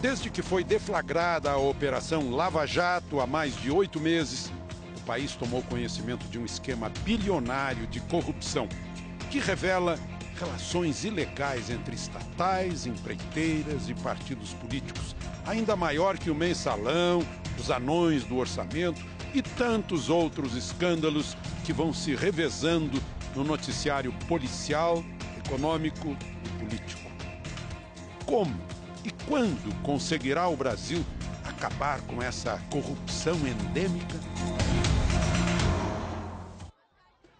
Desde que foi deflagrada a Operação Lava Jato há mais de 8 meses, o país tomou conhecimento de um esquema bilionário de corrupção que revela relações ilegais entre estatais, empreiteiras e partidos políticos, ainda maior que o mensalão, os anões do orçamento e tantos outros escândalos que vão se revezando no noticiário policial, econômico e político. Como e quando conseguirá o Brasil acabar com essa corrupção endêmica?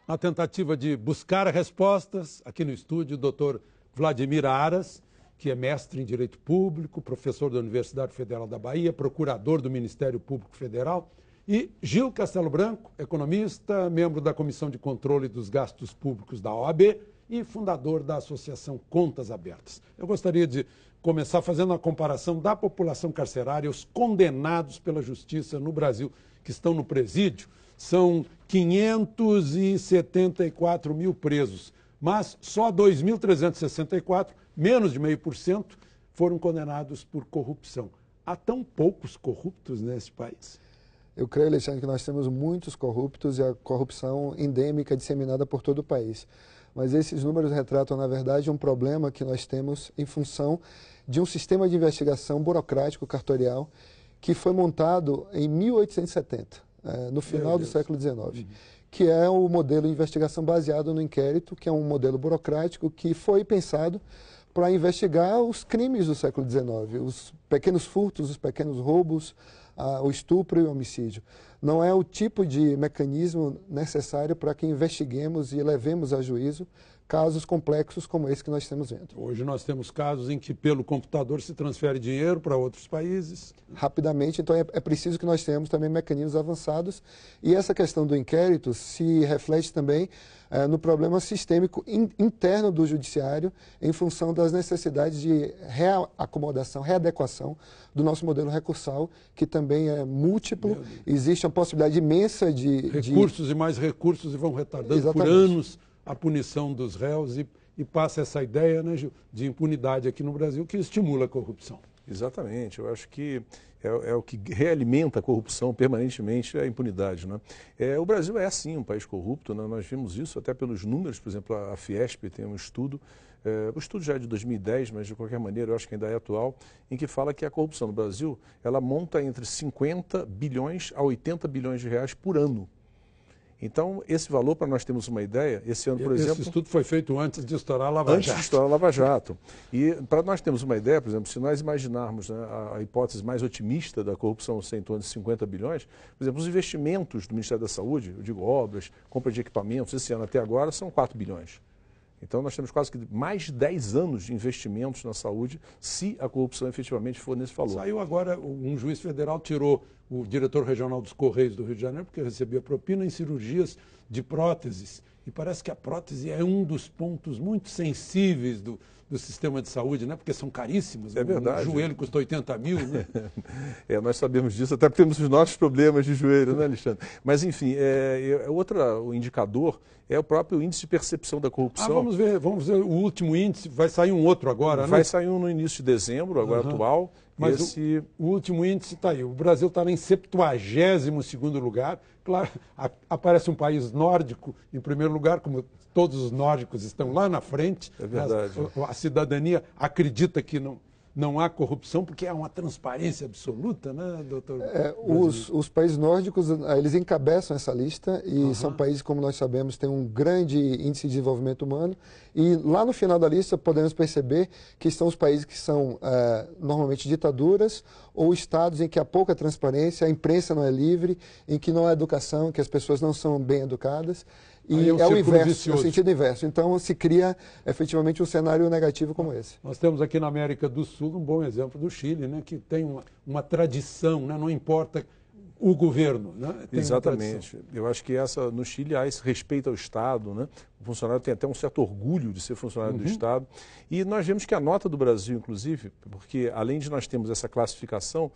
Na tentativa de buscar respostas, aqui no estúdio, o doutor Vladimir Aras, que é mestre em Direito Público, professor da Universidade Federal da Bahia, procurador do Ministério Público Federal, e Gil Castelo Branco, economista, membro da Comissão de Controle dos Gastos Públicos da OAB e fundador da Associação Contas Abertas. Eu gostaria de começar fazendo uma comparação da população carcerária, os condenados pela justiça no Brasil, que estão no presídio. São 574 mil presos, mas só 2.364, menos de 0,5%, foram condenados por corrupção. Há tão poucos corruptos nesse país? Eu creio, Alexandre, que nós temos muitos corruptos e a corrupção endêmica disseminada por todo o país. Mas esses números retratam, na verdade, um problema que nós temos em função de um sistema de investigação burocrático cartorial que foi montado em 1870. No final do século XIX, que é o modelo de investigação baseado no inquérito, que é um modelo burocrático que foi pensado para investigar os crimes do século XIX, os pequenos furtos, os pequenos roubos, o estupro e o homicídio. Não é o tipo de mecanismo necessário para que investiguemos e levemos a juízo casos complexos como esse que nós estamos vendo. Hoje nós temos casos em que pelo computador se transfere dinheiro para outros países. Rapidamente, então é preciso que nós tenhamos também mecanismos avançados e essa questão do inquérito se reflete também no problema sistêmico interno do judiciário em função das necessidades de reacomodação, readequação do nosso modelo recursal, que também é múltiplo, existe uma possibilidade imensa de... Recursos e mais recursos e vão retardando Exatamente. Por anos a punição dos réus e passa essa ideia, né, Gil, de impunidade aqui no Brasil que estimula a corrupção. Exatamente, eu acho que é o que realimenta a corrupção permanentemente, é a impunidade. Né? O Brasil é sim um país corrupto, né? Nós vimos isso até pelos números, por exemplo, a Fiesp tem um estudo, o estudo já é de 2010, mas de qualquer maneira eu acho que ainda é atual, em que fala que a corrupção no Brasil, ela monta entre 50 bilhões a 80 bilhões de reais por ano. Então, esse valor, para nós termos uma ideia, esse ano, por exemplo... Esse estudo foi feito antes de estourar a Lava Jato. Antes de estourar a Lava Jato. E, para nós termos uma ideia, por exemplo, se nós imaginarmos, né, a hipótese mais otimista da corrupção ser em torno de 50 bilhões, por exemplo, os investimentos do Ministério da Saúde, eu digo obras, compra de equipamentos, esse ano até agora são 4 bilhões. Então, nós temos quase que mais de 10 anos de investimentos na saúde, se a corrupção efetivamente for nesse valor. Saiu agora, um juiz federal tirou o diretor regional dos Correios do Rio de Janeiro, porque recebia propina em cirurgias de próteses. E parece que a prótese é um dos pontos muito sensíveis do sistema de saúde, né? Porque são caríssimos. É verdade. Um joelho custa 80 mil, né? Nós sabemos disso, até porque temos os nossos problemas de joelho, né, Alexandre? Mas, enfim, o indicador é o próprio índice de percepção da corrupção. Vamos ver o último índice, vai sair um outro agora, né? Vai sair um no início de dezembro, agora atual. Mas o último índice está aí. O Brasil está em 72º lugar. Claro, aparece um país nórdico em primeiro lugar, como todos os nórdicos estão lá na frente. É verdade. A cidadania acredita que não há corrupção, porque há uma transparência absoluta, né, doutor? Os países nórdicos, eles encabeçam essa lista e são países, como nós sabemos, têm um grande índice de desenvolvimento humano. E lá no final da lista podemos perceber que estão os países que são normalmente ditaduras ou estados em que há pouca transparência, a imprensa não é livre, em que não há educação, em que as pessoas não são bem educadas. E é o inverso, é o sentido inverso. Então se cria efetivamente um cenário negativo como esse. Nós temos aqui na América do Sul um bom exemplo do Chile, né, que tem uma tradição, né, não importa o governo, né? Exatamente. Eu acho que no Chile há esse respeito ao Estado, né? O funcionário tem até um certo orgulho de ser funcionário do Estado. E nós vemos que a nota do Brasil, inclusive, porque além de nós termos essa classificação,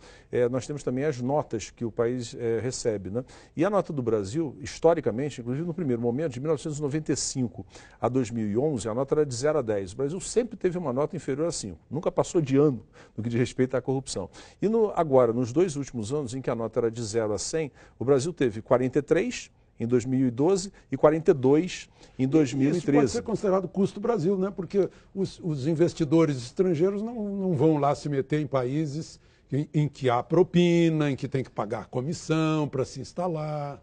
nós temos também as notas que o país recebe, né? E a nota do Brasil, historicamente, inclusive no primeiro momento, de 1995 a 2011, a nota era de 0 a 10. O Brasil sempre teve uma nota inferior a 5. Nunca passou de ano no que diz respeito à corrupção. E agora, nos 2 últimos anos, em que a nota era de 0 a 100, o Brasil teve 43 em 2012 e 42 em 2013. Isso pode ser considerado custo Brasil, né? Porque os investidores estrangeiros não vão lá se meter em países em que há propina, em que tem que pagar comissão para se instalar.